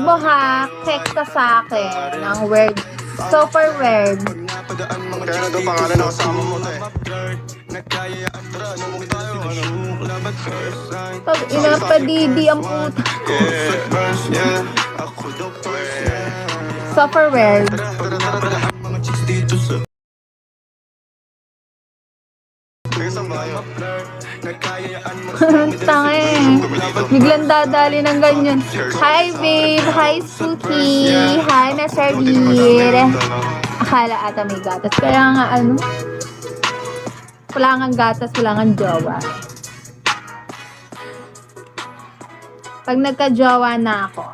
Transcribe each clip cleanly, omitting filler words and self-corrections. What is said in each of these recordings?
mo ha, check ka sa akin ng word. Super weird. Kaya na daw pangalan na kasama mo to eh. Pag inapadidi ang puta. Super weird. Tanga eh. Biglang dadali ng ganyan. Hi babe, hi Suki, hi Nasardir. Akala ata may gatas. Kaya nga ano, wala nga gatas, wala nga jowa. Pag nagka-jowa na ako,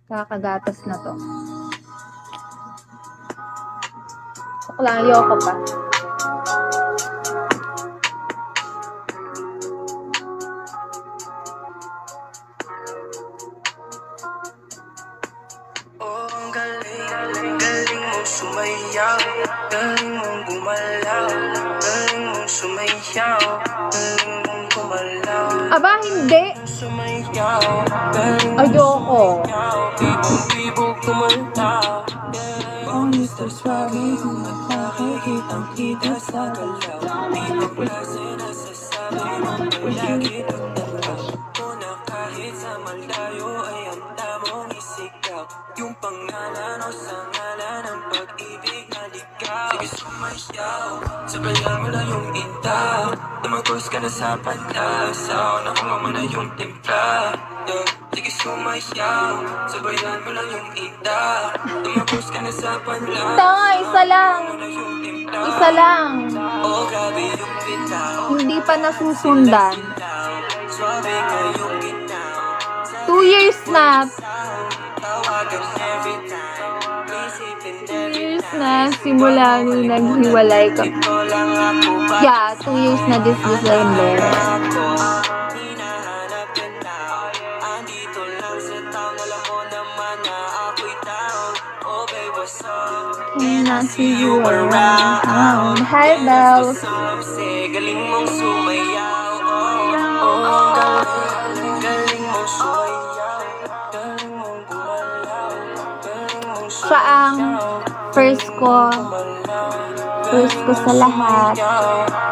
kakagatas na to. Wala, ayoko pa. Galing mong sumayaw, galing mong gumalaw, galing mong sumayaw, galing mong gumalaw. Aba, hindi. Sumayaw, Ayoko. bibong-bibong gumalaw. Ang Mr. Swaggy, nakakikitang-kita sa galaw. Di ba klase nasasabi mong palagi nagtalaw? Una kahit sa malayo ay handa mong isikap. Yung pangalan o sa ngalan ng pag-ibig na ligaw. Sige sumayaw, sabayan mo na yung inta. Tumagos ka na sa panlasaw, nakuha mo na yung timpla. Sige sumayaw, sabayan mo lang yung inta. Tumagos ka na sa panlasaw. Tanga, isa lang. Isa lang. Oh, grabe yung bitaw. Hindi pa nasusundan. Swabe kayong ginaw. 2 years na. Tawagan every time. Isipin 2 years na simula nung naghiwalay ka. ito lang ako ba? Yeah, 2 years na this December. Ako, hinahanap ka na. Andito lang sa town. Alam mo naman na ako'y down. Oh babe, what's up? Cannot see you around. Hi, Bells. Say, galing mong sumayaw. Oh, galing mong sumayaw. Galing mong gumalaw. Galing mong Siya ang first ko. First ko sa lahat.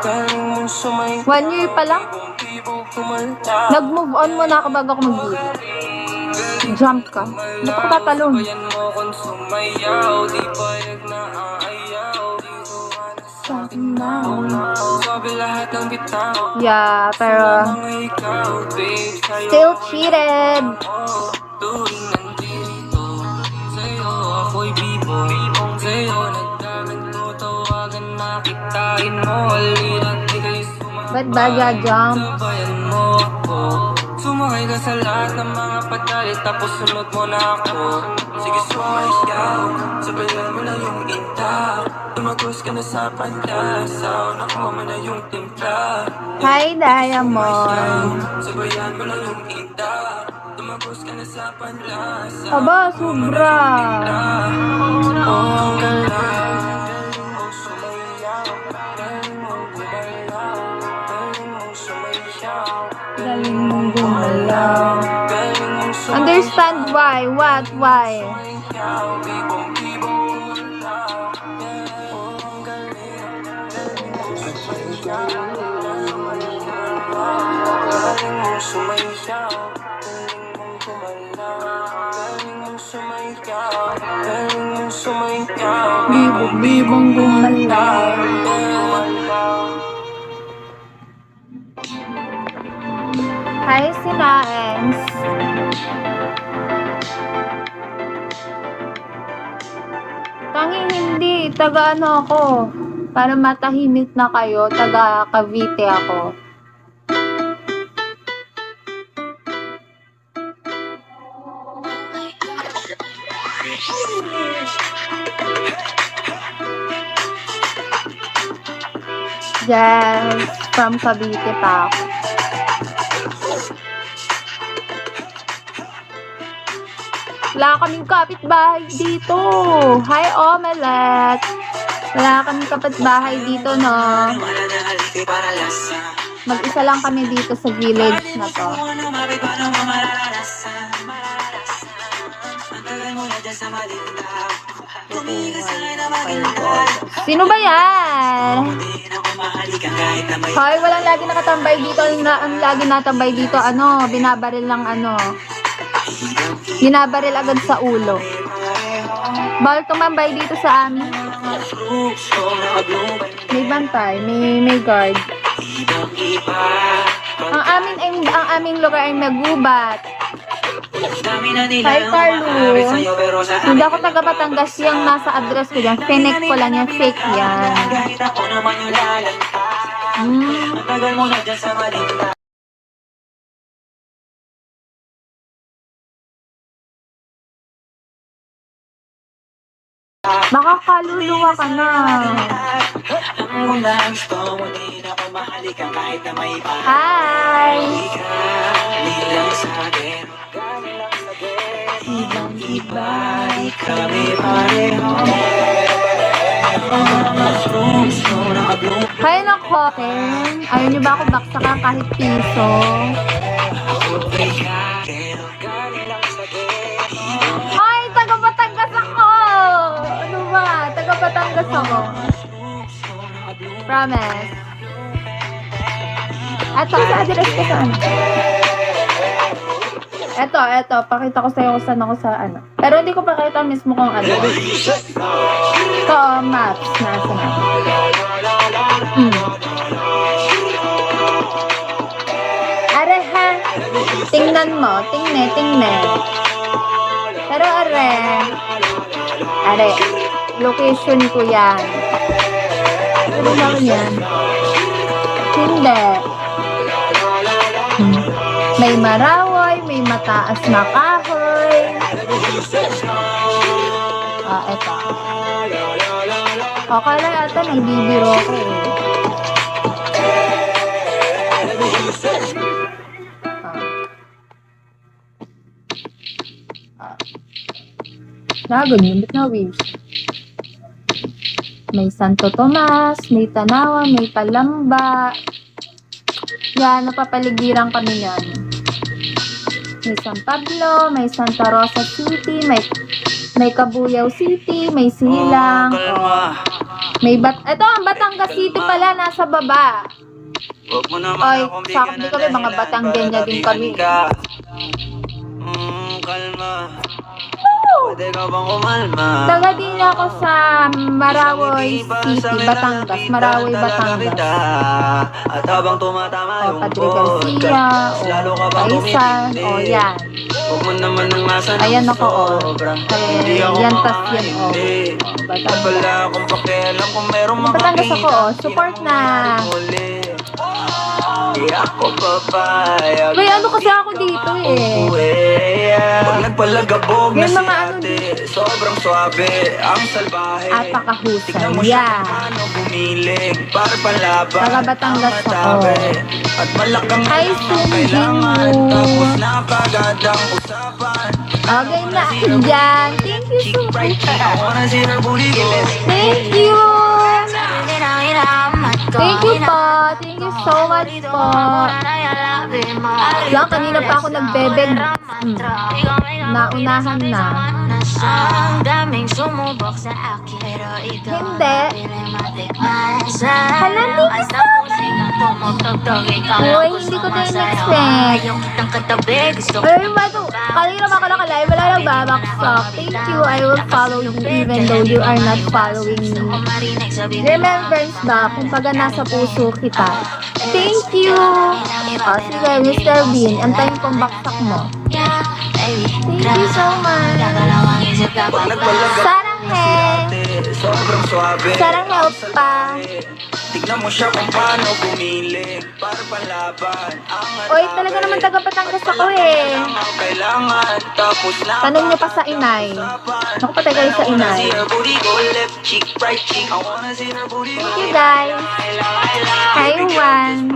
galing mong sumayaw. 1 year pa lang. Bibong gumalaw. Nag-move on mo na ako bago ako mag-give. Jump ka. Ba't ako tatalon? Bayan mo kung sumayaw. Di payag na aayaw. Di ko Sa akin na. sabi lahat ng bitaw. Yeah, pero Mga ikaw, babe, sa'yo still cheated. tuwing nandito. Sa'yo ako'y bibong. Sa'yo nagdaganto, tawagan na kitain mo. Aliran, di kayo sumayaw. Ba't ba jump? Sabayan mo ako. Sumakay ka sa lahat ng mga padalit, tapos sunod mo na ako. Sige sumayaw, sabayan mo na yung inta. Tumagos ka na sa panlasaw, nakuha mo na yung timpla. Hi, Diamond. Sabayan mo na yung inta. Tumagos ka na sa panlasaw. Aba, sobra. Oh, galing mong sumayaw. Galing mong gumalaw. Galing mong sumayaw. Galing mong gumalaw. Galing mong sumayaw. Understand why? What? Why? Sumayaw, bibong-bibong gumalaw. Oh, galing mong sumayaw. Galing mong sumayaw. Galing mong gumalaw. Galing mong sumayaw. Galing mong sumayaw. Bibong gumalaw. Hi, Sinaens. Tangi hindi. Taga ano ako. Para matahimik na kayo. Taga Cavite ako. Yes, from Cavite pa ako. Wala kaming kapitbahay dito. Hi, Omelette. Wala kaming kapitbahay dito, no? Mag-isa lang kami dito sa village na to. Sino ba yan? Hoy, walang lagi nakatambay dito. Ang lagi natambay dito, binabaril lang binabaril agad sa ulo. Bawal tumambay dito sa amin. May bantay, may guard. Ang aming lugar ay nagubat. Hi, Carlo. Hindi ako taga Batangas, yung nasa address ko dyan. Finek ko lang yan, fake yan. Makakaluluwa ka na. Hi! Ibang-ibay kami pareho. Kaya nako, Ken. Ayaw niyo ba ako baksakan kahit piso? Ay, taga Batangas ako! Ano ba? Taga Batangas ako. Promise. At sa address ko saan? Eto, pakita ko sa'yo kung saan ako sa Pero hindi ko pakita mismo kung ano. Ito, maps. Nasa na. Are ha. Tingnan mo. Tingnan. Pero are. Location ko yan. Ano naman yan? Hindi. May Marawoy, may mataas na kahoy. Eto. Kala yata nagbibiro ko eh. Ganyan, ba't na-waves? May Santo Tomas, may Tanawa, may Palamba. Yan, napapaligiran kami yan. May San Pablo, may Santa Rosa City, may Cabuyao City, may Silang. Ito ang Batangas City pala, nasa baba. Oy, sakop din kami, mga Batanggenya din kami. Taga din ako sa Marawoy City, Batangas. Marawoy, Batangas. Padre Garcia, Kaisan, yan. Ayan ako, yan tas yan, Batangas. Batangas ako, support na. May kasi ako dito eh. May mga dito. Sobrang swabe, ang salbahe. Apakahusay. Yan. Taga Batangas ako. At malakang Hi, kailangan. Tapos Sunjin. napagadang usapan. Okay na, dyan. Thank you so much. Thank you. Thank you po. Thank you so much po. Lang, kanina pa ako nagbebeg. Naunahan na. Ang daming sumubok sa akin, pero ikaw Hindi. Hala, thank you so Uy, hindi ko din expect. Yung kitang katabi, gusto ko Ay, kanina makalakalay, wala lang babaksak. Thank you, I will follow you even though you are not following me. marinig sa bibig. Remembrance ba, kung baga nasa puso kita. Thank you! Sige, Mr. Bean, antayin kong baksak mo. Thank you so much. Saranghe! Sobrang swabe. Saranghe pa. Tignan mo siya kung paano bumili para panlaban. Oy, talaga naman taga Batangas ako eh. Kailangan tapos na. Tanong niyo pa sa inay. Naku, patay kayo sa inay. Thank you guys. Hi, Juan.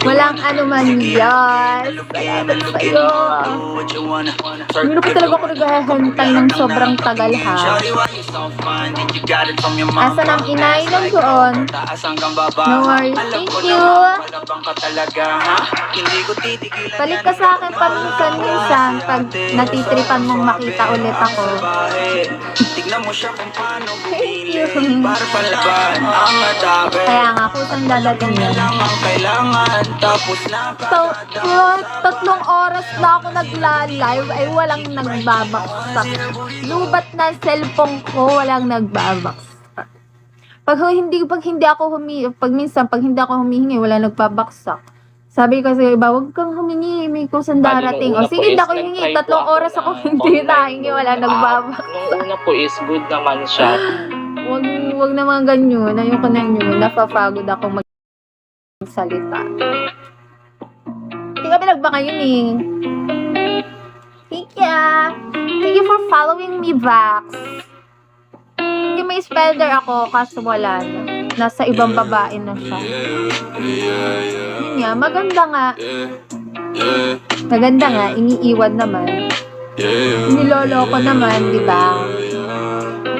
Walang anuman yan. Salamat sa'yo. Hindi na po talaga ako naghahantay ng sobrang tagal ha. Asan ang inay lang doon? No worries. Thank you. Balik ka sa akin, minsan, pag natitripan mong makita ulit ako. Tignan mo siya kung paano Thank you. para palaban ang atabe. Kaya nga, kusang dadating Yan yun. lang ang kailangan, tapos na So, 3 oras na ako nagla-live ay walang nagbabaksak. Lubat na cellphone ko, walang nagbabaksak. Pag hindi ako humihingi, wala nagbabaksak. Sabi ko sa iba, huwag kang humingi, may kusang darating. O sige, hindi ako hihingi. 3 oras ako hindi nahingi, wala nagbabaksak. Nung una po is good naman siya. Wag naman ganyan. Ayoko na yun. Napapagod ako magsalita. Hindi ka pinagba yun eh. Thank you. Thank you for following me, Vax. Hindi may spelder ako kaso wala na. Nasa ibang babae na siya. Yun nga, maganda nga. Maganda nga, iniiwan naman. Niloloko naman, di ba?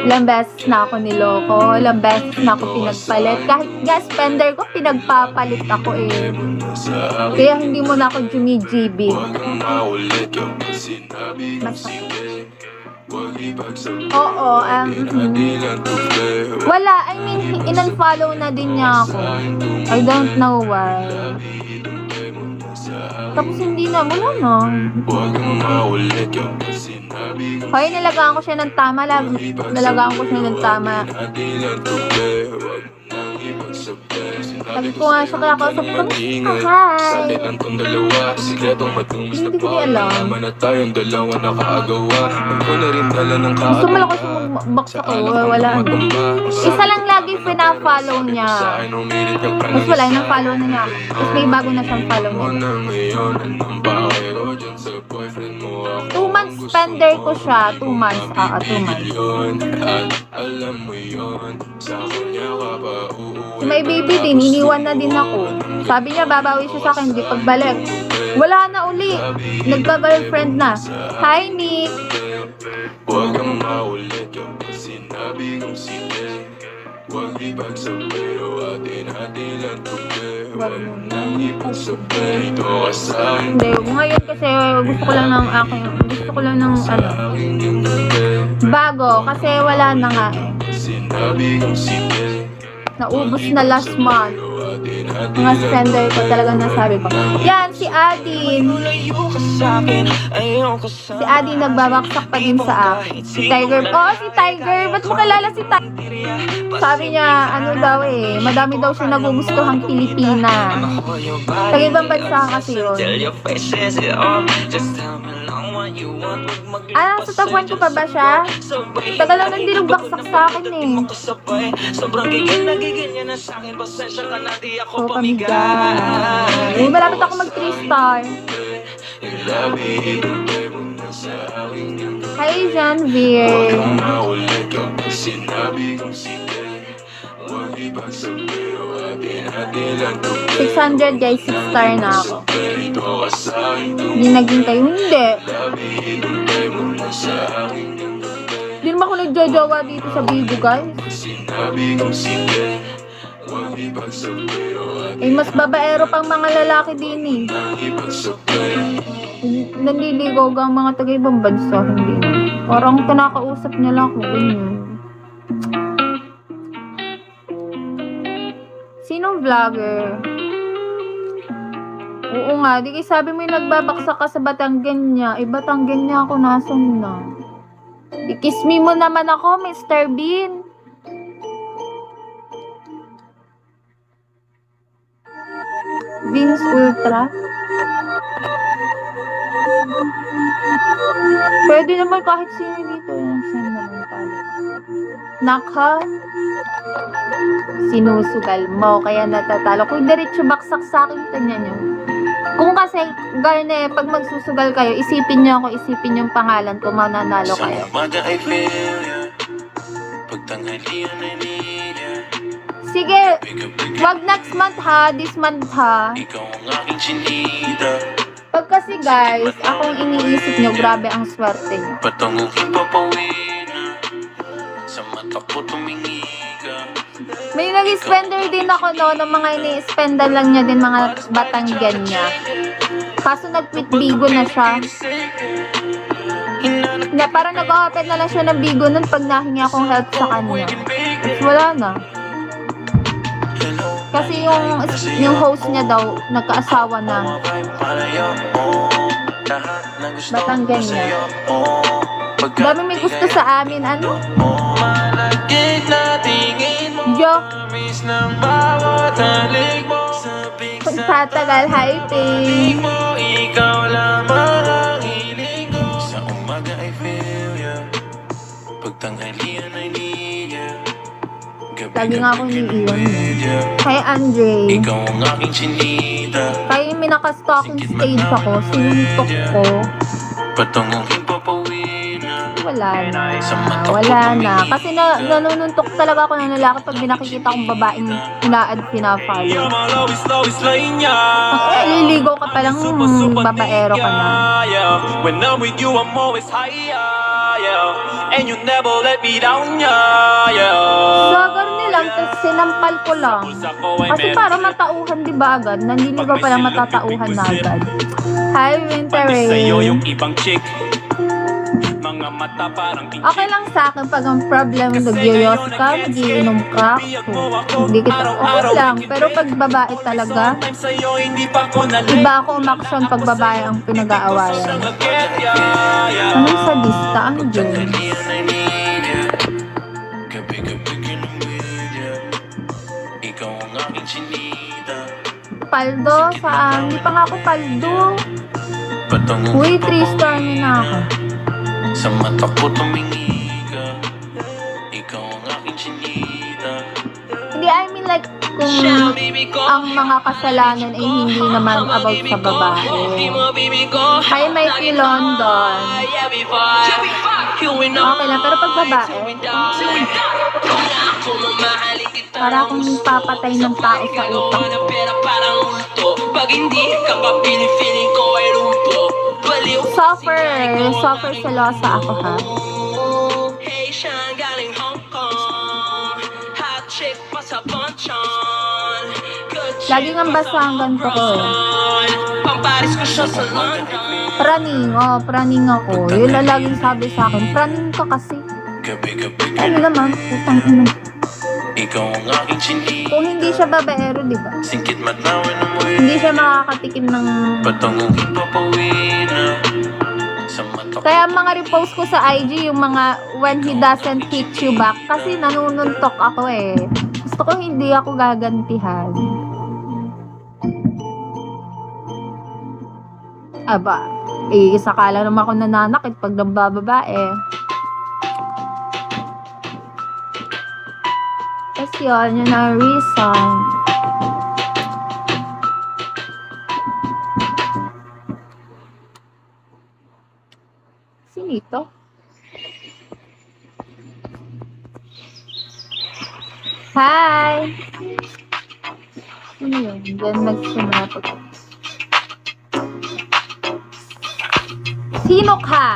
Ilang beses na ako niloko, ilang beses na ako pinagpalit. Kahit nga spender ko, pinagpapalit ako eh. Kaya hindi mo na ako jumijibig. Masakit. Oo, wala, I mean, in-unfollow na din niya ako. I don't know why. Tapos hindi na, wala na. Kaya nalagaan ko siya ng tama, nalagaan ko siya ng tama. Sabi ko nga siya, kaya kausap ko, hi! Hindi ko alam. Gusto mo lang kasi mag-box ako, wala. Isa lang lagi pina-follow niya. Tapos wala, yung follow na niya. Tapos may bago na siyang follow niya. 2 months spender ko siya. 2 months. 2 months. May baby din, iniwan na din ako. Sabi niya, babawi siya sa akin, hindi pagbalik. Wala na uli. Nagka-girlfriend na. Hi, Nick. Huwag kang maulit yung sinabi kong sige. Huwag ipagsabi o atin-atin lang tubi. Huwag nang ipagsabi ito ka sa'kin. Hindi, ngayon kasi gusto ko lang ng bago, kasi wala na nga eh. Sinabi kong sige. Naubos na last month. Mga spender ko talagang nasabi ko. Yan, si Adin. Si Adin nagbabaksak pa din sa akin. Si Tiger. Oh, si Tiger. Ba't mo kilala si Tiger? Sabi niya, ano daw eh, madami daw siya nagugustuhang Pilipina. Taga-ibang bansa kasi yun. Sa tapuan ko pa ba siya? Tagal lang hindi nagbaksak sa akin eh. Sobrang gigil na niya na sa'kin. Pasensya ka na di ako So, pamigay. Malapit ako mag 3 star. Hi, Janvier. 600 guys, 6 star na ako. Hindi naging kayo, hindi. Hindi naman ako nagjojowa dito sa video guys. Eh, mas babaero pang mga lalaki din eh. Nanliligaw ang mga taga-ibang bansa, hindi na. Parang kinakausap niya lang ako, ganyan. Sinong vlogger? Oo nga, di kayo sabi mo yung nagbabaksak ka sa Batanggen niya. Eh, Batanggen niya ako, nasan na? I-kiss me mo naman ako, Mr. Bean. Vince Ultra. Pwede naman kahit sino dito. Sino naman pala. Naka. Sinusugal mo. Kaya natatalo. Kung diretso baksak sa akin, tanya nyo. Kung kasi, gano'n eh, pag magsusugal kayo, isipin nyo ako, isipin yung pangalan ko, mananalo kayo. Sige, wag next month ha, this month ha. Pag kasi guys, akong iniisip nyo, grabe ang swerte nyo. May nag-spender din ako no, ng mga ini-spendan lang niya din mga Batanggen niya. Kaso nag-quit Bigo na siya. Na parang nag-open na lang siya ng Bigo nun pag nahingi akong help sa kanya. Tapos wala na. Kasi yung host niya daw, nagkaasawa na. Ba't ang ganyan? Dami may gusto sa amin, ano? Joke. Pagtatagal, hi, Pink. Ikaw lamang ang hiling ko. Sa umaga ay feel ya. Pagtanghalian ay need ya. Lagi nga akong iniiwan. Hi, Andre. Ikaw ang aking chinita. Kaya yung minaka-stalking stage ako, sinuntok ko. Patungong hipapawi na. Wala na. Kasi nanununtok talaga ako ng lalaki pag binakikita kong babaeng ina-add pina-follow. Liligaw ka pa lang, babaero ka na. When I'm with you, I'm always higher, yeah. And you never let me down, yeah. Sagar nilang, tapos sinampal ko lang. Kasi para matauhan, di ba agad? Nandiligaw pa lang matatauhan na agad. Hi, Winter Pati sa'yo Rain. yung ibang chick. Mga mata parang Okay lang sa akin pag ang problem nagyoyos ka, nagiinom ka, hindi kita okay lang. Pero pag babae talaga, iba ako umaksyon pag babae ang pinag-aawayan. Anong sadista ang James? Ikaw ang aking chinita. Paldo, saan? Hindi pa nga ako paldo. Uy, 3-star na ako. Sa mata ko tumingi ka. Ikaw ang aking chinita. Hindi, I mean like, kung ang mga kasalanan ay hindi naman about sa babae. Hi, Mikey London. Okay lang, pero pag babae, para akong papatay ng tao sa utak ko. Pag hindi ka pa feeling ko ay lumpo. Suffer selosa ako, ha? Hey, siya galing Hong Kong. Hot chick pa sa ponchon. Laging ang basa ang ganito ko. Pamparis ko siya sa London. Praning ako. Yun lang laging sabi sa akin, praning ka kasi. Gabi-gabi Ano naman, putang ina. ikaw ang aking chinita. Kung hindi siya babaero, di ba? Singkit matawin ng way. Hindi siya makakatikim ng... Patungong hipapawi na. Sa mata ko. Kaya mga repost ko sa IG, yung mga when he doesn't hit you back, kasi nanununtok ako eh. Gusto ko hindi ako gagantihan. Aba, sakala naman ako nananakit pag nabababae. Tapos yun ang reason. Sinito? Hi! Ano yun? Diyan nagsimapag. Sino ka?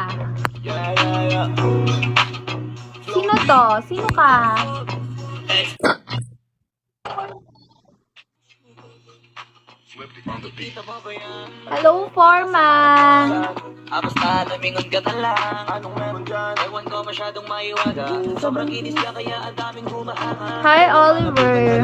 Sino to? Sino ka? Hello, Foreman! Basta lumingon ka na lang. Anong meron dyan? Ewan ko masyadong maiwaga. Sobrang inis ka kaya ang daming humahanga. Hi, Oliver!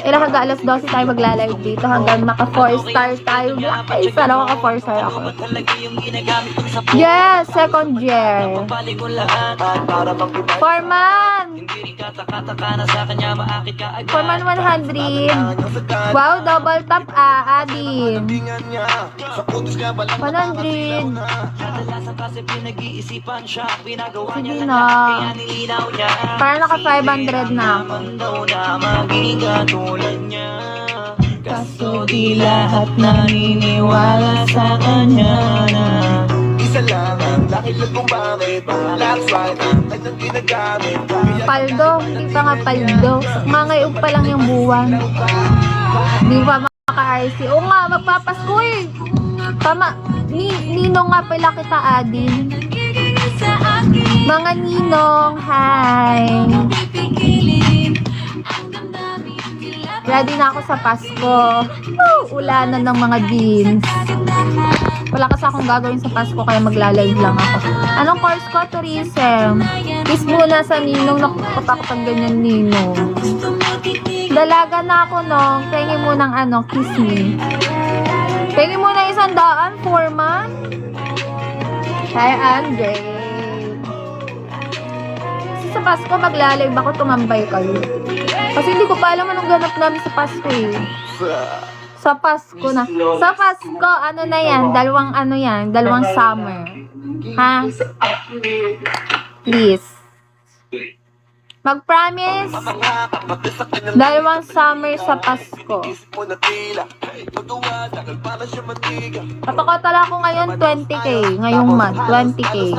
Ilang hanggang alas 12 tayo magla-live dito hanggang maka 4-star tayo. Ay, sana maka 4-star ako. Talaga yung ginagamit ko sa Yes! Second year! pali ko lahat. Foreman! Hindi rin kataka-taka na sa kanya maakit ka agad. Foreman 100! Wow, double tap Adin! 100! Kadalasan kasi pinag-iisipan siya. Pinagawa niya Sige na na. kaya nilinaw niya. Para naka 500 na ako. Naman daw na maging katulad niya. Kaso di lahat naniniwala sa kanya na Isa lang ang dakilan kung bakit That's right, ang kanyang ginagamit Paldo, hindi pa nga paldo. Ngangayog pa lang yung buwan. Hindi pa maka-RC. Oo nga, magpapasko eh. Tama, ninong nga pala kita, Adin. Mga ninong, hi. Ready na ako sa Pasko. Ulanan ng mga beans. Wala kasi akong gagawin sa Pasko kaya magla-live lang ako. Anong course ko? Tourism. Kiss muna sa ninong. Nakakatakot ang ganyan ninong. Dalaga na ako nung. Pengi mo ng ano, kiss me. Pengi mo ng 100, foreman. Hi, Andre. Kasi sa Pasko magla-live ako, tumambay kayo. Kasi hindi ko pa alam anong ganap namin sa Pasko eh. Sa Pasko na. Sa Pasko, ano na yan? Dalawang summer. Ha? Please. Mag-promise. Dalawang summer sa Pasko. Patakotala ko ngayon 20k. Ngayong month, 20k.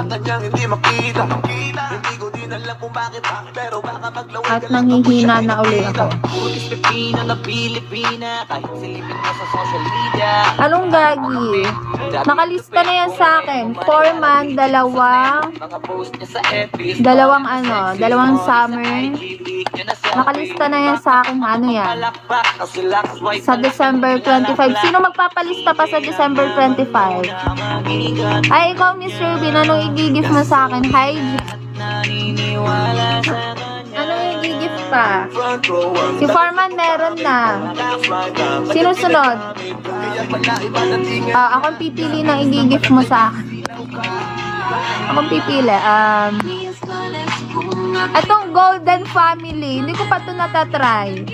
At nanghihina na uli ako. Anong gagi? Nakalista na yan sa akin. Foreman, dalawang summer. Nakalista na yan sa akin. Ano yan? Sa December 25. Sino magpapalista pa sa December 25? Ay, ikaw, Miss Ruby, anong i-gift mo sa akin? Hi, anong i-gift pa? Si Foreman meron na. Sino sunod? Akong pipili ng i-gift mo sa akin. Akong pipili. Itong Golden Family. Hindi ko pa ito natatry.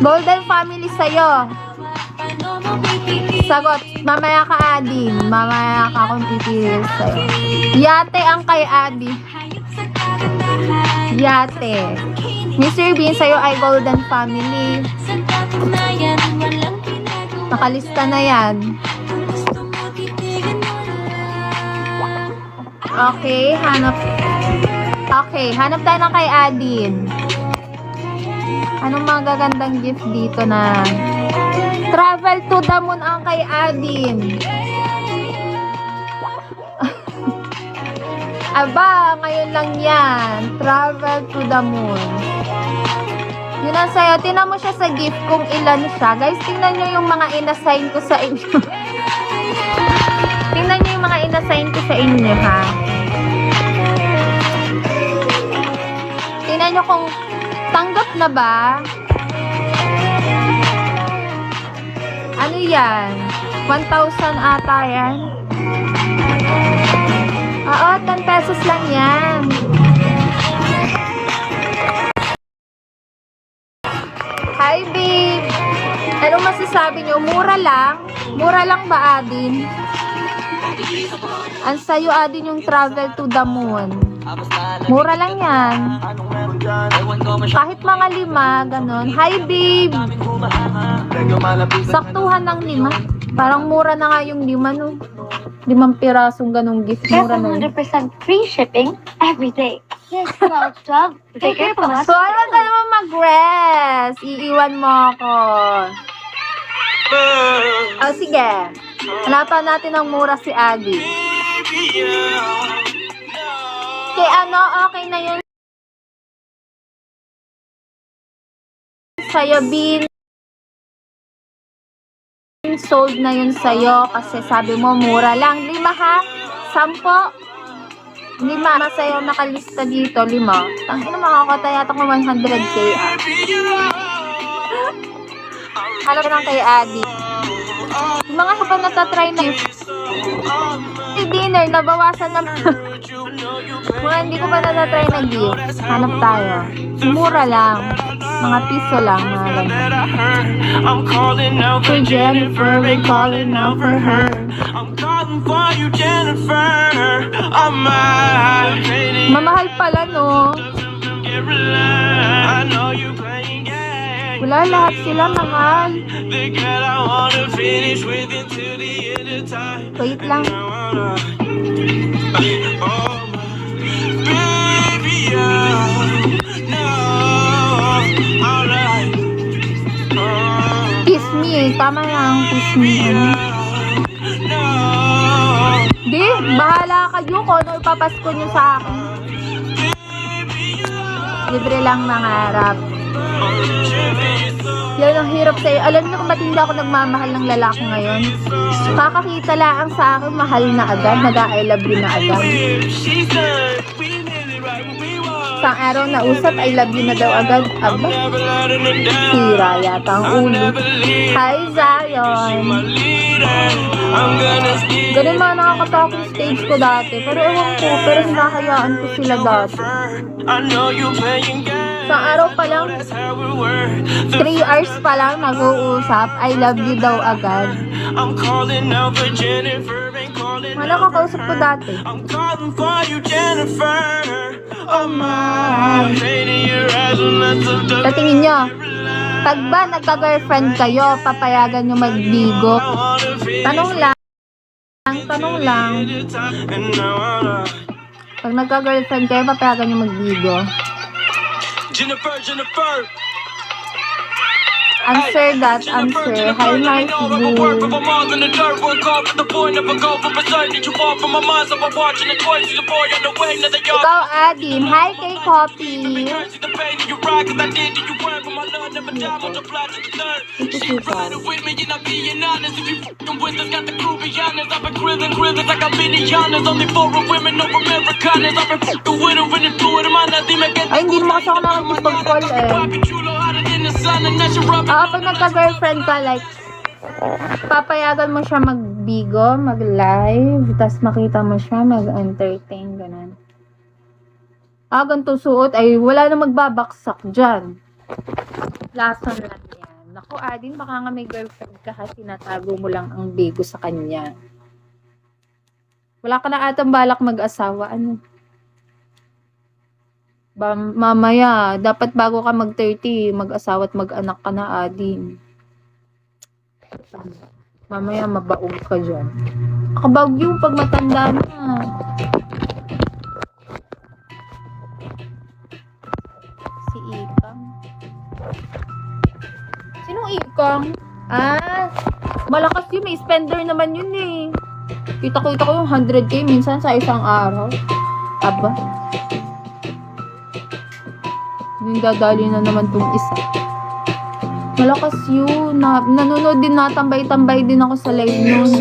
Golden Family sa'yo. Sagot. Mamaya ka, Adin. Mamaya ka akong pipili sa'yo. Yate ang kay Adi. Yate. Mr. Bean, sa'yo ay Golden Family. Nakalista na yan. Okay, hanap tayo ng kay Adin. Anong magagandang gift dito na Travel to the Moon ang kay Adin. Aba, ngayon lang yan. Travel to the Moon. Yun ang sa'yo. Tingnan mo siya sa gift kung ilan siya. Guys, tingnan nyo yung mga inassign ko sa inyo. Tingnan nyo yung mga inassign ko sa inyo, ha? Tingnan nyo kung tanggap na ba? Ano yan? 1,000 ata yan? Oo, 10 pesos lang yan. Hi, babe. Anong masasabi nyo? Mura lang? Mura lang ba, Adin? Ang sayo, Adin, yung Travel to the Moon. Mura lang yan. Kahit mga 5, ganon. Hi, babe. Saktuhan ng 5. Parang mura na nga yung 5, no? 5 pirasong ganong gift. Mura na yun. 100% free shipping every day. Yes, 12. Take care po. So, ano ka naman mag-rest? Iiwan mo ako. Oh, sige. Hanapan natin ng mura si Adi. Okay, okay na yun sa'yo, Bin. Sold na yun sa'yo kasi sabi mo mura lang. 5, ha? 10. 5 na sa'yo nakalista dito. 5. Tangina, makakata yata ko 100k. Ano ka lang kay Adi? Yung mga ka pa natatry na dinner, nabawasan na mga hindi ko pa natatry na gift. Hanap tayo. Mura lang. Mga piso lang. Mga I'm calling out for Jennifer, we're calling out for her. I'm calling for you, Jennifer. I'm mamahal pala, no? I know you playing games. Wala, lahat sila mahal. The girl I wanna finish with until the end of time. Wait lang. Baby, no, alright. Kiss me. Tama lang. Kiss me. Di, bahala kayo kung ano ipapasko nyo sa akin. Libre lang mangarap. Yan ang hirap sa'yo. Alam niyo kung ba't hindi ako nagmamahal ng lalaki ngayon? Kakakita lang sa akin, mahal na agad. Nag-I love you na agad. Isang araw na usap, I love you na daw agad. Aba, sira yata ang ulo. Hi, Zion. Ganun mga nakakatakong stage ko dati. Pero ewan ko, pero hinahayaan ko sila dati. Isang araw pa lang, 3 hours pa lang nag-uusap, I love you daw agad. Wala kakausap ko dati. Tatingin nyo, pag ba nagka-girlfriend kayo, papayagan nyo magbigo? Tanong lang. Pag nagka-girlfriend kayo, papayagan nyo magbigo? Answer that, answer. Hi, nice boo. Ikaw, Adin. Hi, kay Copy. Ay, hindi mo kasi ako nakakipag-call eh. Pag nagka-girlfriend ka, like, papayagan mo siya magbigo, mag-live, tas makita mo siya mag-entertain, ganun. Ganito suot, ay wala na magbabaksak dyan. Lason lang yan. Naku, Adin, baka nga may girlfriend ka ha, tinatago mo lang ang bigo sa kanya. Wala ka na atang balak mag-asawa, ano? Mamaya, dapat bago ka mag-30, mag-asawa at mag-anak ka na, Adin. Mamaya, mabaog ka dyan. Kabagyo pag matanda na. Si Ikang. Sinong Ikang? Malakas yun. May spender naman yun eh. Kita-kita ko yung 100k minsan sa isang araw. Aba. Yung dadali na naman tong isa. Malakas yun. Nanonood din, natambay-tambay din ako sa live nun.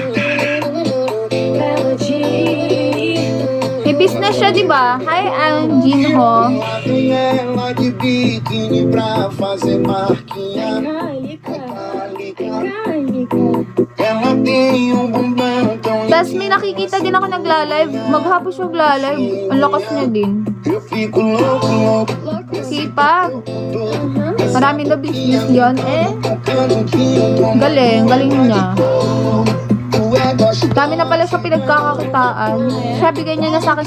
May business siya, diba? Hi, Anjin Ho. Tapos may nakikita din ako nagla-live. Maghapos siya nagla-live. Ang lakas niya din. Sipag. Maraming na business yun. Galing niya. Dami na pala siya pinagkakakitaan. Siya, bigay niya na sa akin.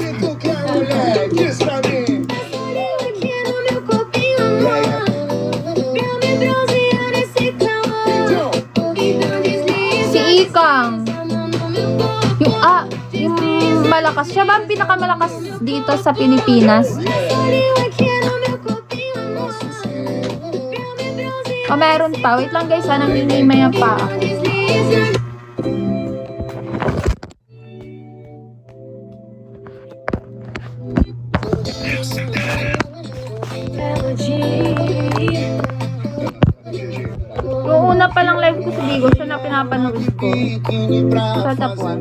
Si Ikang. Yung malakas. Siya ba ang pinakamalakas dito sa Pilipinas? Meron pa. Wait lang guys, nanginimaya pa ako. Yung una pa lang live ko sa Bigo, siya na pinapanood ko. Sa Tapuan.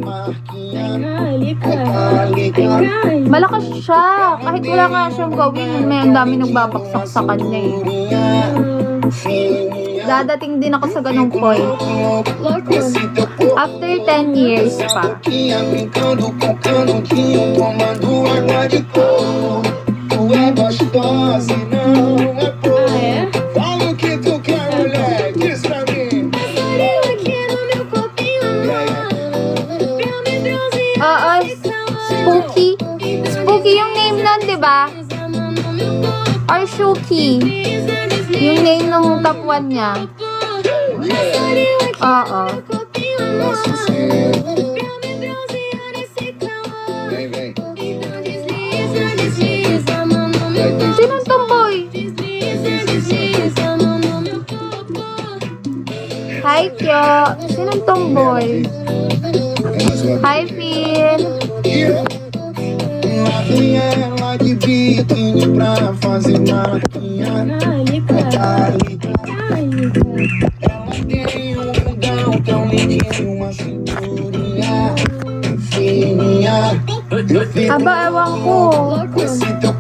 Malakas siya. Kahit wala nga siyang gawin, may ang dami nagbabaksak sa kanya eh. Dadating din ako sa ganung point. After 10 years pa. Spooky. Spooky yung name nun, diba? Or Shuki. Yung name ng top 1 niya. Oo. Sinong tomboy? Hi, Kyo. Sinong tomboy? Hi, Phil. Tenho um mundão tão lindinho, uma cinturinha fininha. Aba, ewan ko.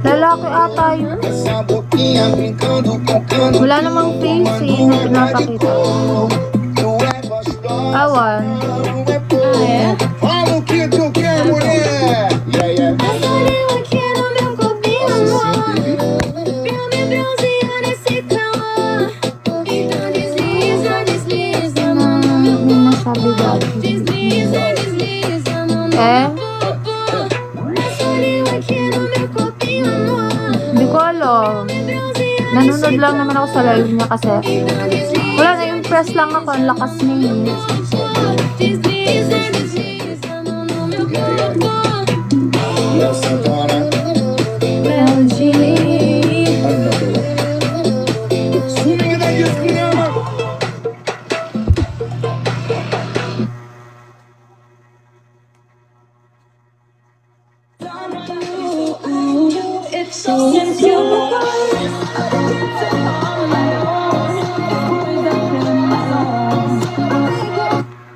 Lalaki ata yun. Essa boquinha brincando, tocando. Wala namang face eh, na pinapakita. Tu é gostosa, Awan. não é pouco. Fala o que tu quer, mulher. Yeah, yeah. Hindi masabi dati. Eh? Hindi ko alam. Nanonood lang naman ako sa live niya kasi wala na, impress lang ako. Ang lakas niya eh. Yeah, Santana. Swing that you scream.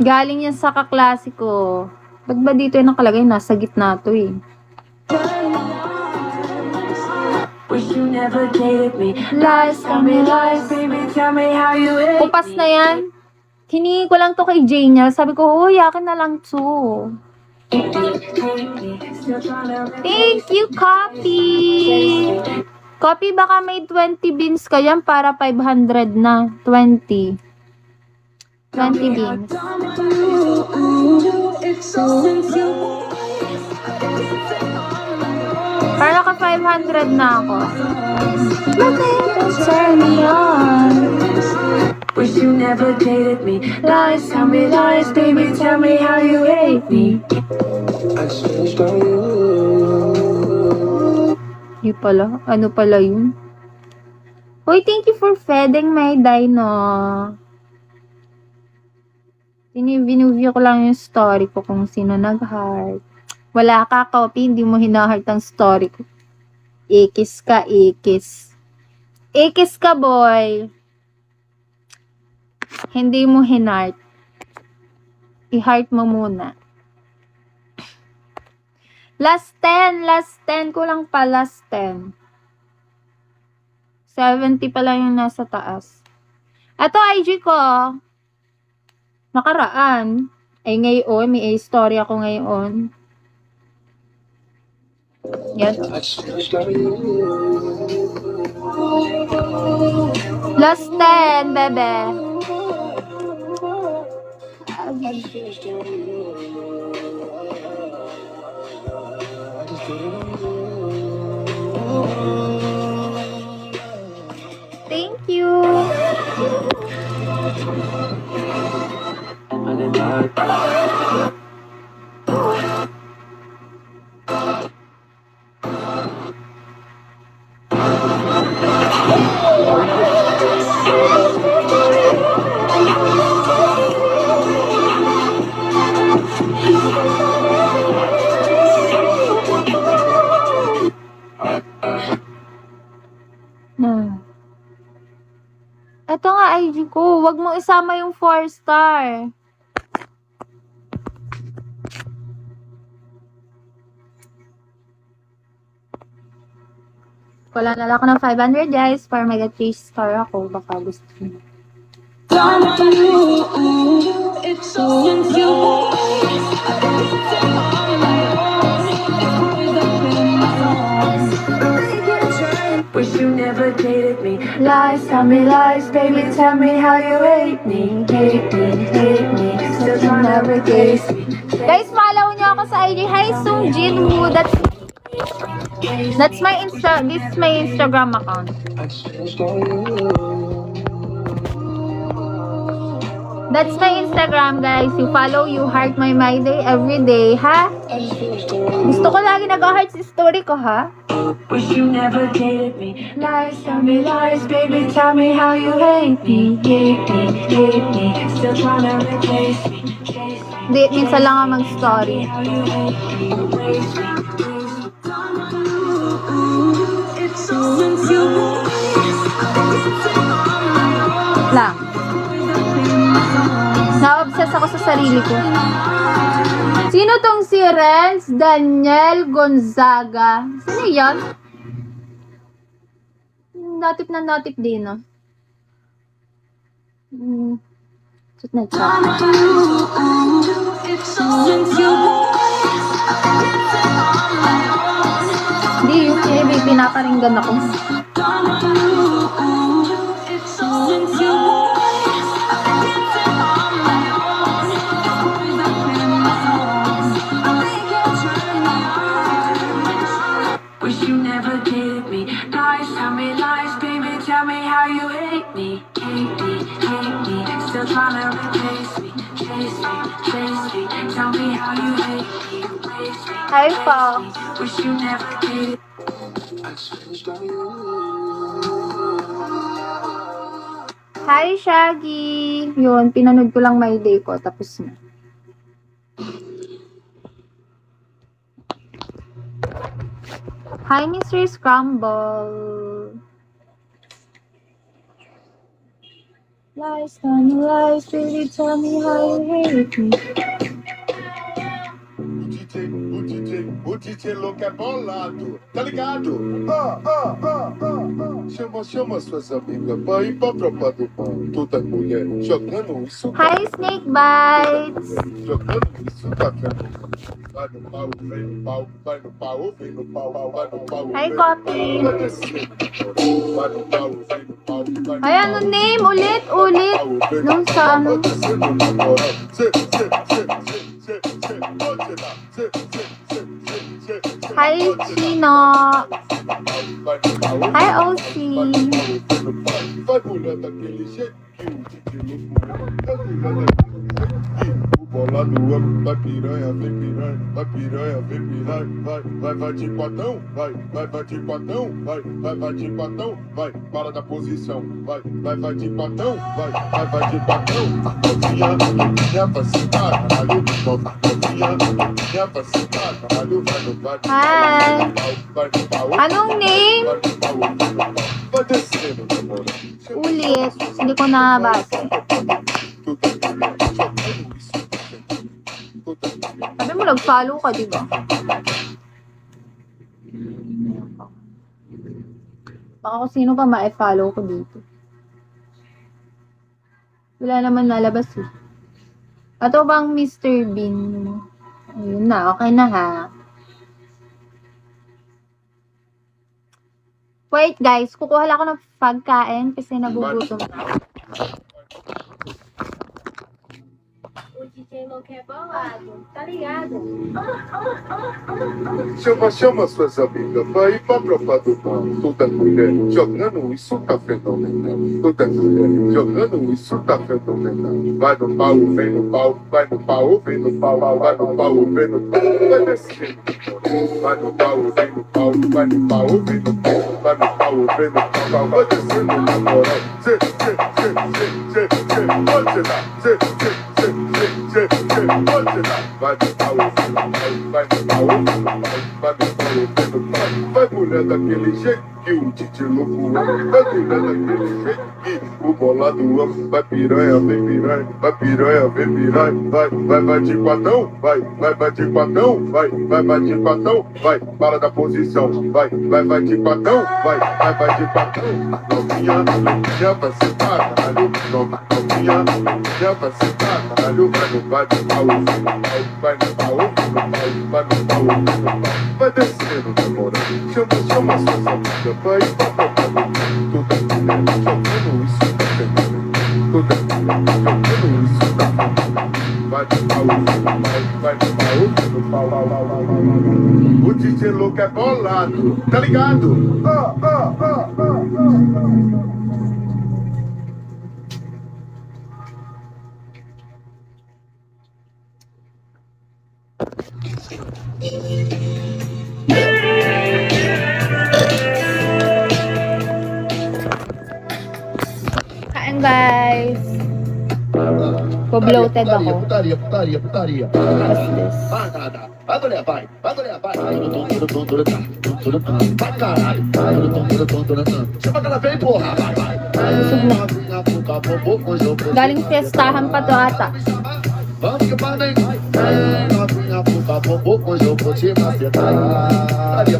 Galing yan sa kaklasiko. Ba't ba dito yung nakalagay? Nasa gitna to eh. Wish you never dated me. Lies, kami lies. Baby, tell me how you hate Kupas na yan. Hiningi ko lang to kay Jay niya. Sabi ko, uy, akin na lang to. Still tryna Thank you, Copy! Copy, baka may 20 beans ka yan para 500 na. 20. 20 beans. Para ka 500 na ako. Turn me on. Wish you never dated me. Lies, tell me lies, baby, tell me how you hate me. Yung pala. Ano pala yun? Uy, thank you for feeding my dino. Binuview ko lang yung story ko kung sino nag-heart. Wala ka, Copy. Hindi mo hina-heart ang story ko. Ikis ka, ikis. Ikis ka, boy. Hindi mo hinart. I-heart mo muna. Last 10 ko lang pa, last 10. 70 pa lang yung nasa taas. Ito, IG ko. Nakaraan. Ay, ngayon, may story ako ngayon. Yan. Last 10, bebe. Thank you. Ito nga, IG ko. Huwag mo isama yung 4-star. Wala na lang ako ng 500, guys, para mag-3 star ako. Baka gusto niyo. Wish you never dated me. Lies, tell me lies, baby, tell me how you hate me. Hate me, still tryna replace me. Guys, follow niyo ako sa IG. Hi, Sung Jinwoo. That's my this is my Instagram account. That's my Instagram, guys. You follow, you heart my day every day, ha? Gusto ko lagi nag-heart sa story ko, ha? Wish you never dated me. Lies, tell me lies, baby, tell me how you hate me. Hate me, still tryna replace me. Hindi, minsan lang ako mag-story. How you hate me, erase me. It's so since you Lang. sarili ko. Sino tong si Renz Daniel Gonzaga? Sino yan? Natip na natip din, no? Sut na chat. Hindi, yung pinaparinggan ako. Wish you never did me. Lies, tell me lies, baby. Tell me how you hate me. Hate me, hate me. Still trying to replace me. Chase me, chase me. Tell me how you hate me. Waste me. Hi, pa. Wish you never did. Hi, Shaggy! Yun, pinanood ko lang My Day ko, tapos na. Hi, Mr. Scramble! Lies, tell me lies, baby, tell me how you hate me. O DJ louco é bolado, tá ligado? Chama suas amigas pra ir pra tropa do pão. Toda mulher jogando isso. Hi, Snake Bites! Jogando isso tá vendo? Vai no pau, vem no pau, vai no pau, vem no pau, vai no pau. Hi, Coffee! Vai descer, vai no pau, vem no pau, vai no Ay, ano name? Ulit! Nung sa ano? Hi, Chino! Hi, OC! Vai mulher daquele jeito que o DJ louco. O bolado ama, vai piranha, vem piranha, vai piranha, vem piranha, vai de quatão, vai de quatão, vai de quatão, vai, para da posição, vai de quatão, vai de quatão. Novinha, vai sentar, caralho, novinha, vai sentar, caralho, vai. Hi! Vai no pau, Anong name? vai no pau, vai descendo, namora. Ulit. Hindi ko nabasa. Sabi mo, nag-follow ka, diba? Baka kung sino pa ma-follow ko dito. Wala naman nalabas eh. Ato bang Mr. Bean? Ayun na, okay na ha. Wait guys, kukuha lang ako ng pagkain kasi nagugutom na. Chama suas amigas pra ir pra tropa do pão. Toda mulher jogando isso tá fenomenal. Toda mulher jogando isso tá fenomenal. Vai no pau, vem no pau, vai no pau, vem no pau, vai no pau, vem no pau, vai descendo. Vai no pau, vem no pau, vai no pau, vem no pau, vai no pau, vem no pau, vai descendo na moral. Pode lá, vai no pau, vai no pau, vai mulher daquele jeito que o DJ louco ama. Vai mulher daquele jeito que o bolado ama. Vai piranha, vem piranha, vai piranha, vem piranha, vai de quatão, vai de quatão, vai de quatão, vai, para da posição, vai de quatão, vai de quatão. Novinha, vai sentar, caralho, novinha, vai sentar, caralho, vai no pau, vai no pau, vai no pau, vai descendo, namora. Chama suas amigas pra ir pra tropa do pão. Toda mulher jogando isso tá fenomenal. Toda mulher jogando isso tá fenomenal. Vai no pau, vai no pau. O DJ louco é bolado, tá ligado? Kain guys. Bloated ako. Putaria. What's this? Vai, mulher, vai. Vai, caralho. Chama aquela vem, porra. Busog na. Galing fiestahan pa to ata. Vamos que padre. Novinha, pouca pouco, hoje eu vou te macetar.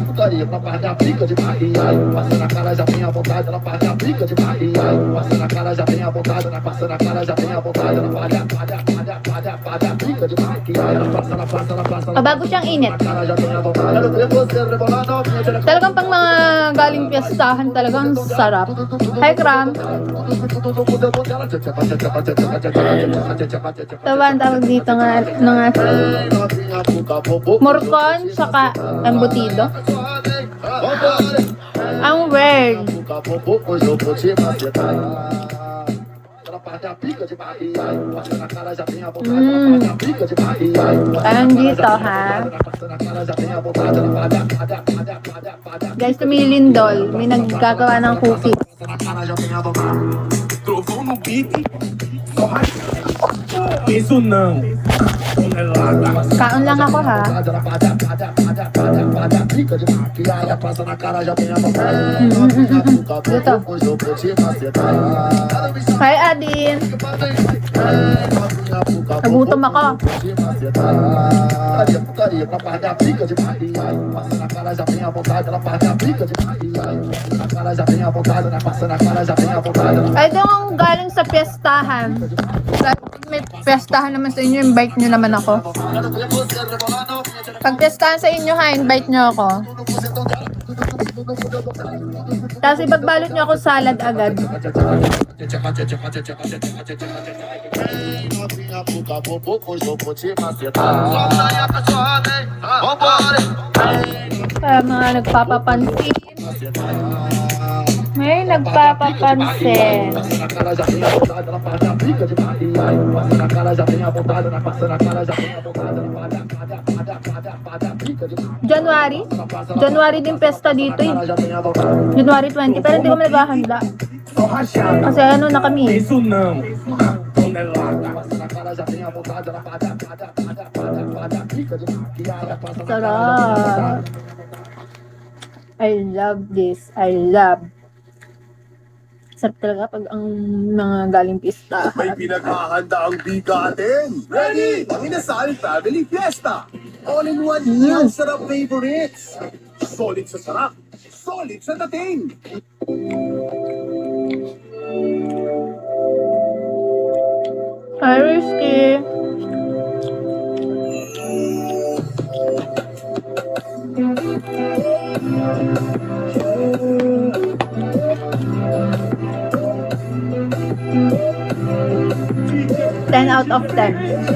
Putaria pra parte da pica de barriga. Passa na cara, já vem à vontade, ela parte da pica de barriga. Passa na cara, já vem à vontade, ela passa na cara, já vem à vontade, ela parte da pica de barriga. Ela passa. Bago siyang init. Cara, já vem à vontade, ela vê você rebolar novinha. Talagang pang mga galing piestahan talagang sarap. Hi, Kram. Diba ang tawag dito nga morcon saka embutido. Ang weird. Parang dito, ha? Guys, tumilindol. May naggagawa ng cookie. Trovão no beat. Isso não. Kaon lang ako, ha? Dito. Hi, Adin. Nagutom ako. Ay, doon galing sa piyestahan. May piyestahan naman sa inyo, invite nyo naman ako. Pag piyestahan sa inyo, ha, invite nyo ako. Tapos ipagbalot nyo ako salad agad. Kaya mga nagpapapansin. May nagpapapansin. January? January din pesta dito eh. January 20, pero hindi ko naghahanda. Kasi ano na kami eh. Isso não. Sarap. I love this. I love. Sarap talaga pag ang mga galing pista. May pinaghahanda ang bigatin. Ready! Ang Inasal Family Fiesta. All-in-one meal sarap favorites. Solid sa sarap. Solid sa dating. Hi, Risky. Ten out of 10.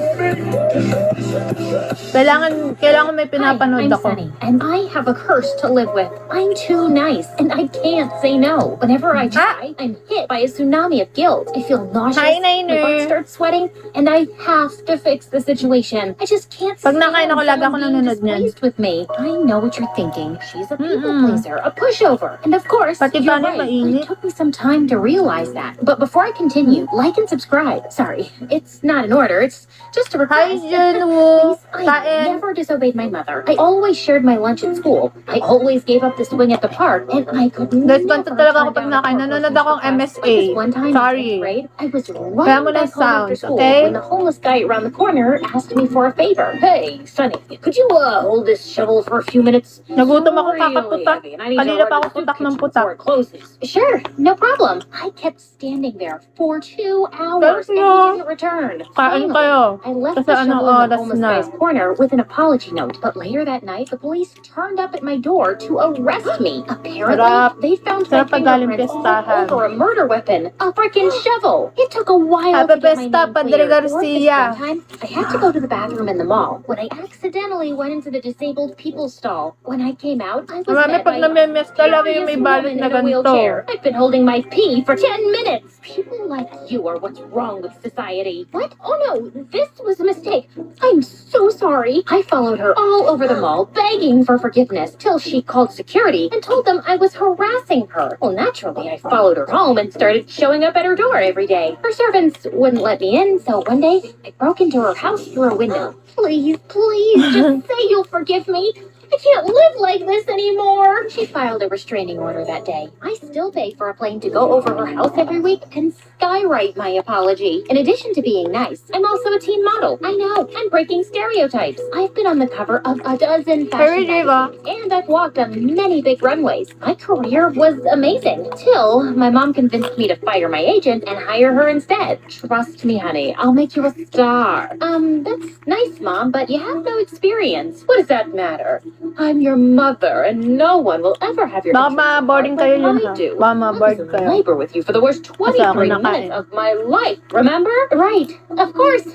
Kailangan may pinapanood I'm ako. Sunny, and I have a curse to live with. I'm too nice, and I can't say no. Whenever I try, I'm hit by a tsunami of guilt. I feel nauseous, Hi, my Niner. butt starts sweating, and I have to fix the situation. I just can't Pag stand nakain ako, lagi ako someone being nanonood niyan. displeased with me. I know what you're thinking. She's a people pleaser, a pushover, and of course, Pati you're paano right. mainit? It took me some time to realize that. But before I continue, like and subscribe. Sorry, it's not an order. It's just a Hi, request. Junwoo. Please, I Kain. never disobeyed my mother. I always shared my lunch at school. I always gave up the swing at the park, and I could Guys, never ganito talaga ako turn pag down a nakain. court Nanonood social akong class. MSA. Like this one time Sorry. in 10th grade, I was Kaya running mo na back home after sounds, school okay? when the homeless guy around the corner asked me for a favor. Hey, Sonny, could you hold this shovel for a few minutes? Nagutom ako, Really kakaputak. heavy, and I need to Kanina pa run ako to the putak ng kitchen putak. before it closes. Sure, no problem. I kept standing there for 2 hours Thank and he you. didn't return. Kain Finally, kayo. I left Kasi the anong shovel in the oras homeless na? guy's corner with an apology note. But later that night, the police turned up at my door to arrest me. Apparently, Sarap. they found my Sarap pag galing fingerprints all pistahan. over a murder weapon, a freaking shovel. It took a while Happy to get my Pesta, name Padre cleared. Or this Garcia. one time, I had to go to the bathroom in the mall when I accidentally went into the disabled people's stall. When I came out, I was Marami met pag by namimiss talaga yung may curious balot woman na in a ganito. wheelchair. I've been holding my pee for 10 minutes. People like you are what's wrong with society. What? Oh no, this was a mistake. I'm so sorry. I followed her all over the mall, begging for forgiveness, till she called security and told them I was harassing her. Well, naturally, I followed her home and started showing up at her door every day. Her servants wouldn't let me in, so one day I broke into her house through a window. Please, just say you'll forgive me. I can't live like this anymore. She filed a restraining order that day. I still pay for a plane to go over her house every week and skywrite my apology. In addition to being nice, I'm also a teen model. I know, I'm breaking stereotypes. I've been on the cover of a dozen fashion magazines, and I've walked on many big runways. My career was amazing, till my mom convinced me to fire my agent and hire her instead. Trust me, honey, I'll make you a star. That's nice, Mom, but you have no experience. What does that matter? I'm your mother, and no one will ever have your Baka ma-boring kayo yun, I ha? do. Baka I was ma-bored in kayo. labor with you for the worst 23 minutes of my life, remember? Right, of course.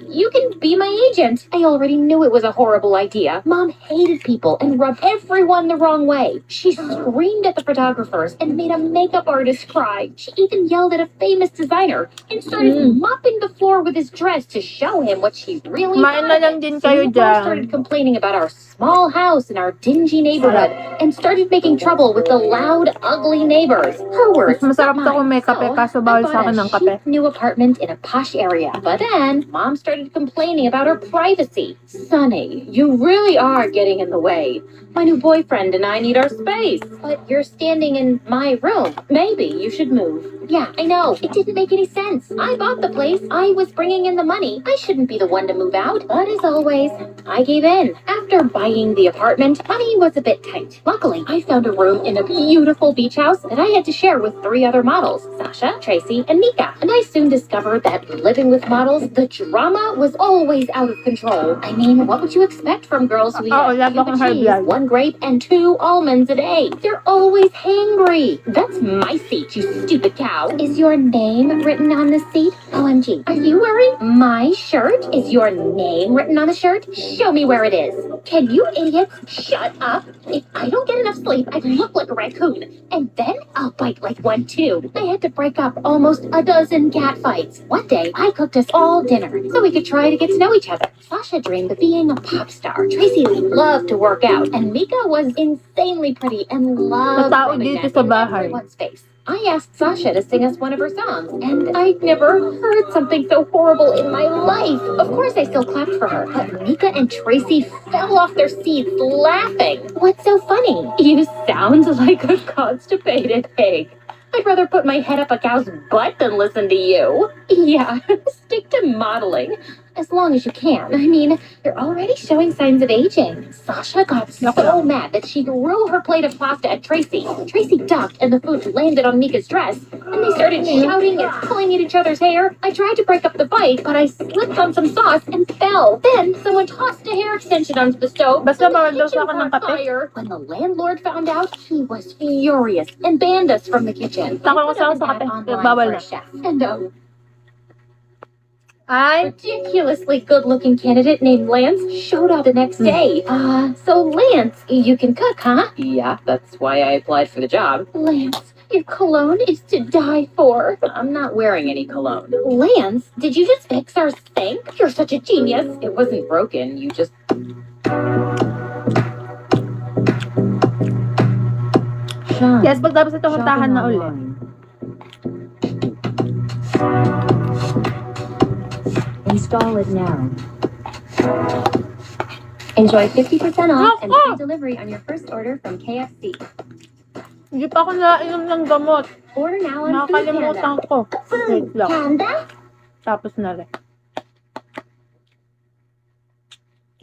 You can be my agent. I already knew it was a horrible idea. Mom hated people and rubbed everyone the wrong way. She screamed at the photographers and made a makeup artist cry. She even yelled at a famous designer and started mopping the floor with his dress to show him what she really Kumain na lang din kayo Singapore dyan. started complaining about our small house in our dingy neighborhood and started making trouble with the loud, ugly neighbors. Her words, Mas masarap not to kung may mine. kape, So, kaso I bawal bought sa akin a ng kape. chic new apartment in a posh area. But then, Mom started complaining about her privacy. Sonny, you really are getting in the way. My new boyfriend and I need our space. But you're standing in my room. Maybe you should move. Yeah, I know. It didn't make any sense. I bought the place. I was bringing in the money. I shouldn't be the one to move out. But as always, I gave in. After buying the apartment, money was a bit tight. Luckily, I found a room in a beautiful beach house that I had to share with 3 other models, Sasha, Tracy, and Mika. And I soon discovered that living with models, the drama was always out of control. I mean, what would you expect from girls who eat lagi akong high blood. 1 grape and 2 almonds a day? They're always hangry. That's my seat, you stupid cow. Is your name written on the seat? OMG. Are you wearing my shirt? Is your name written on the shirt? Show me where it is. Can you idiots shut up? If I don't get enough sleep, I look like a raccoon. And then I'll bite like one too. I had to break up almost a dozen cat fights. One day, I cooked us all dinner so we could try to get to know each other. Sasha dreamed of being a pop star. Tracy loved to work out. And Mika was insanely pretty and loved Matao rubbing dito that sa in bahay. everyone's face. I asked Sasha to sing us one of her songs, and I'd never heard something so horrible in my life. Of course, I still clapped for her, but Mika and Tracy fell off their seats laughing. What's so funny? You sound like a constipated pig. I'd rather put my head up a cow's butt than listen to you. Yeah, stick to modeling. As long as you can. I mean, you're already showing signs of aging. Sasha got so mad that she threw her plate of pasta at Tracy. Tracy ducked and the food landed on Mika's dress. And they started shouting and pulling at each other's hair. I tried to break up the fight, but I slipped on some sauce and fell. Then someone tossed a hair extension onto the stove. Basta and the bawal daw kitchen sa akin ng caught kape. fire. When the landlord found out, he was furious and banned us from the kitchen. Takot ko sa I put up an kape. ad online Bawal for na. a chef. And Ay, ridiculously good-looking candidate named Lance showed up the next day. So Lance, you can cook, huh? Yeah, that's why I applied for the job. Lance, your cologne is to die for. I'm not wearing any cologne. Lance, did you just fix our sink? You're such a genius. It wasn't broken, you just... Sean, yes, pagtapos ito, kantahan na ulit. Install it now. Enjoy 50% off and free delivery on your first order from KFC. Hindi pa ako nainom ng gamot. Order now on Nakakalimutan ko. Wait lang. Panda? Tapos na rin.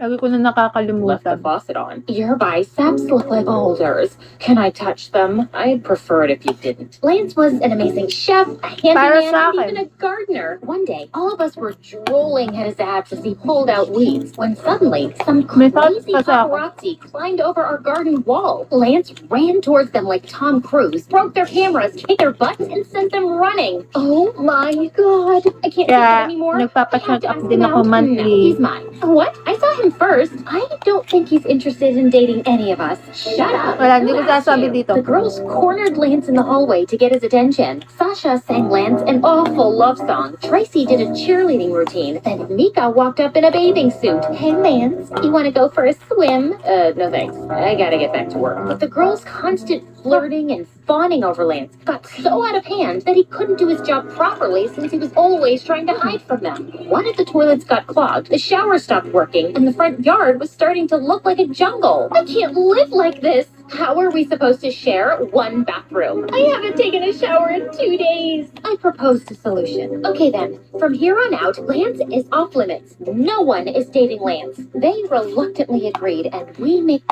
Lagi ko na Left the nakakalimutan. faucet on. Your biceps look like boulders. Can I touch them? I'd prefer it if you didn't. Lance was an amazing chef, a Para handyman, sa and akin. even a gardener. One day, all of us were drooling at his abs as he pulled out weeds, when suddenly, some May thoughts crazy pa sa akin. paparazzi climbed over our garden wall. Lance ran towards them like Tom Cruise, broke their cameras, kicked their butts, and sent them running. Oh my God. I can't take it Kaya, anymore. I have nagpapacheck to up ask din him ako out. No, monthly. he's mine. What? I saw him him first. I don't think he's interested in dating any of us. Shut up. Wala, hindi ko Who asked sasabi you? dito. The girls cornered Lance in the hallway to get his attention. Sasha sang Lance an awful love song. Tracy did a cheerleading routine. Then Mika walked up in a bathing suit. Hey, Lance, you want to go for a swim? No thanks. I gotta get back to work. But the girls' constant flirting and fawning over Lance got so out of hand that he couldn't do his job properly since he was always trying to hide from them. One of the toilets got clogged, the shower stopped working, and the front yard was starting to look like a jungle. I can't live like this. How are we supposed to share one bathroom? I haven't taken a shower in 2 days. I proposed a solution. Okay then, from here on out, Lance is off limits. No one is dating Lance. They reluctantly agreed and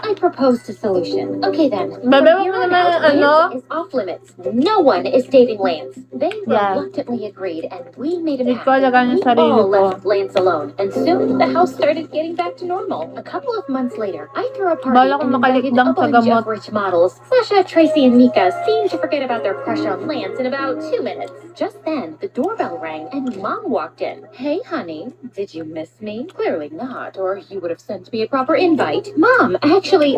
I proposed a solution. Okay then, from Bebe, wag here mo on naman, out, ano? Lance is off limits. No one is dating Lance. They Yeah. reluctantly agreed and we made a Hindi pact. ko alagaan yung We sarili all ko. left Lance alone, and soon the house started getting back to normal. A couple of months later, I threw a party Bala kong and invited makalikdang a sa bunch gamot. of rich models. Sasha, Tracy, and Mika seemed to forget about their crush on Lance in about 2 minutes. Just then, the doorbell rang and Mom walked in. Hey, honey, did you miss me? Clearly not, or you would have sent me a proper invite. Mom, actually,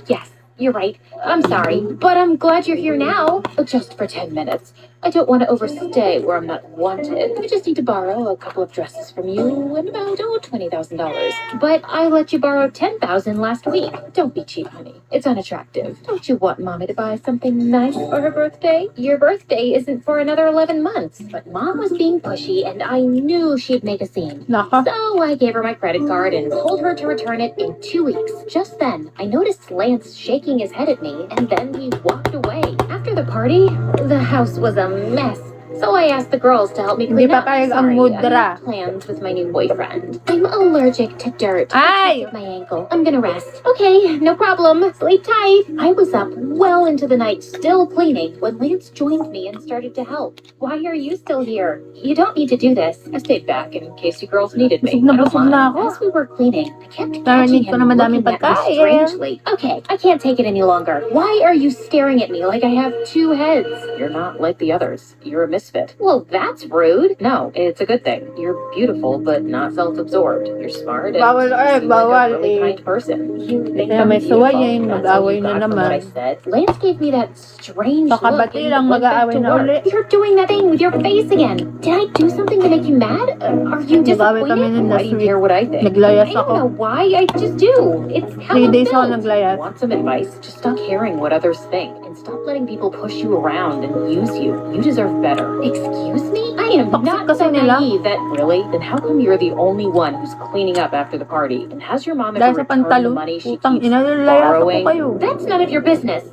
yes. You're right. I'm sorry, but I'm glad you're here now. Just for 10 minutes. I don't want to overstay where I'm not wanted. I just need to borrow a couple of dresses from you and about $20,000. But I let you borrow $10,000 last week. Don't be cheap, honey. It's unattractive. Don't you want Mommy to buy something nice for her birthday? Your birthday isn't for another 11 months. But Mom was being pushy, and I knew she'd make a scene. Naka. So I gave her my credit card and told her to return it in 2 weeks. Just then, I noticed Lance shaking his head at me, and then he walked away. After the party, the house was a mess. So I asked the girls to help me Hindi clean pa up. kayag ang Sorry, mood I dara. have plans with my new boyfriend. I'm allergic to dirt. Ay! Because of my ankle. I'm gonna rest. Okay, no problem. Sleep tight. I was up well into the night still cleaning when Lance joined me and started to help. Why are you still here? You don't need to do this. I stayed back in case you girls needed me. Busog na I don't busog na mind. ako. As we were cleaning, I kept Narinig catching ko him na madaming looking at me pagkain. strangely. Okay, I can't take it any longer. Why are you staring at me like I have 2 heads? You're not like the others. You're a misfit. Well, that's rude. No, it's a good thing. You're beautiful, but not self-absorbed. You're smart and Bawal, you seem like bawal a really eh. kind person. You think Kaya I'm may beautiful. sawayin, That's mag-away all you na got from naman. what I said. Lance gave me that strange look Kakabati and lang, went back mag-aaway to na work. uli. You're doing that thing with your face again. Did I do something to make you mad? Are you Nag-away kami disappointed? nun Why last do you week. care what I think? Naglayas I don't ako. know why. I just do. It's how 3 I'm days ako built. naglayas. Want some advice? Just stop caring what others think and stop letting people push you around and use you. You deserve better. Excuse me? I am Toxic not kasi so nila. naive that really. Then how come you're the only one who's cleaning up after the party? And has your mom ever Dahil sa returned the pantalon, money she putang keeps ina, nilayasan ko borrowing? kayo. That's none of your business.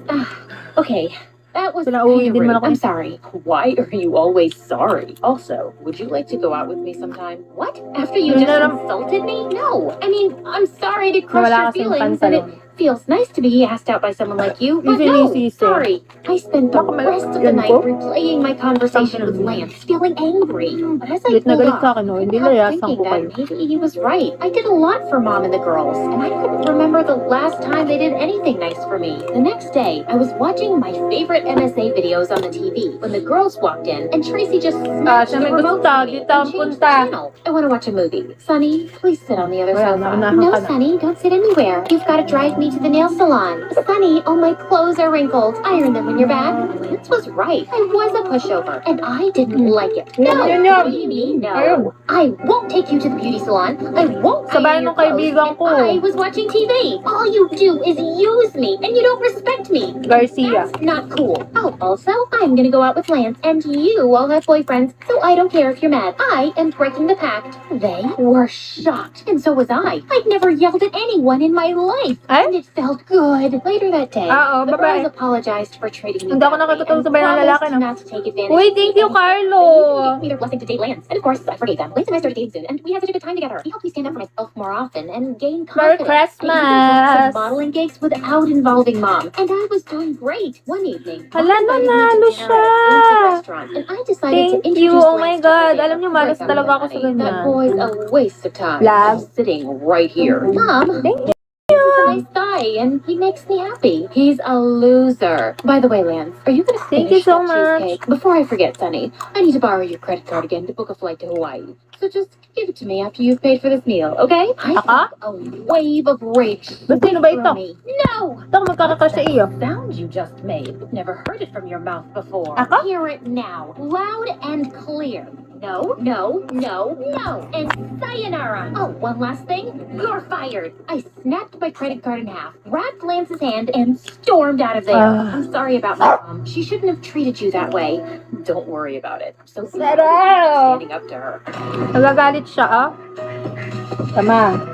Okay. That was Pinauwi kinda din man rude. ako. I'm sorry. Why are you always sorry? Also, would you like to go out with me sometime? What? After you Yun just na lang. insulted me? No. I mean, I'm sorry to crush Nawala your kasing feelings, and it pantalon. feels nice to be asked out by someone like you, but Even no, easy, sir. sorry. I spent the Baka may- rest of the yan night po. replaying my conversation with Lance, feeling angry. But as I Galit na pulled galit sa off, akin, no? I Hindi couldn't help layasan thinking ko that kayo. maybe he was right. I did a lot for Mom and the girls, and I couldn't remember the last time they did anything nice for me. The next day, I was watching my favorite MSA videos on the TV when the girls walked in, and Tracy just snatched siya the may remote gusto, from me dito and ang changed the punta. channel. I want to watch a movie. Sonny, please sit on the other Wala, sofa. naunahan No, ka na. Sonny, don't sit anywhere. You've got to drive me to the nail salon. Sonny, all my clothes are wrinkled. Iron them when you're back. Lance was right. I was a pushover, and I didn't like it. No, Yun. what do you mean Ayun. no? I won't take you to the beauty salon. I won't Sabayan iron your ng kaibigan clothes. ko. And I was watching TV. All you do is use me, and you don't respect me. Garcia. That's not cool. Oh, also, I'm gonna go out with Lance, and you all have boyfriends, so I don't care if you're mad. I am breaking the pact. They were shocked, and so was I. I'd never yelled at anyone in my life, Ay? and it felt good. Later that day, Oo, the bye-bye. girls apologized for treating me Hindi ako badly nakakatulog and sa bayan ng lalaki, promised no? not to take advantage Uy, of thank me you, anymore. Carlo. They gave me their blessing to date Lance, and of course, I forgave them. Lance and I started dating soon, and we had such a good time together. He helped me stand up for myself more often and gain Merry confidence. I even booked Christmas. some modeling gigs without involving Mom, and I was doing great. One evening, Mom Hala, invited me to nanalo dinner siya. at a fancy restaurant, and I decided to Thank you. introduce Oh my Lance to God. her Alam niyo, there. malas Break talaga on ako me, sa honey. ganyan. That boy's a waste of time. Love. I'm sitting right here. Mom, Thank you. he's a nice guy. day, and he makes me happy. He's a loser. By the way, Lance, are you gonna Thank finish you so that much. cheesecake? Before I forget, Sonny, I need to borrow your credit card again to book a flight to Hawaii. So just give it to me after you've paid for this meal, okay? I Aha? felt a wave of rage. Sino ba ito? Me. No! Ito ang magkakakas sa iyo. Sound you just made. Never heard it from your mouth before. Ako? Hear it now, loud and clear. No, no, no, no. And sayonara. Oh, one last thing. You're fired. I snapped my credit card in half, grabbed Lance's hand, and stormed out of there. I'm sorry about my mom. She shouldn't have treated you that way. Don't worry about it. So Pero! standing up to her. Nagagalit siya, ah. Tama.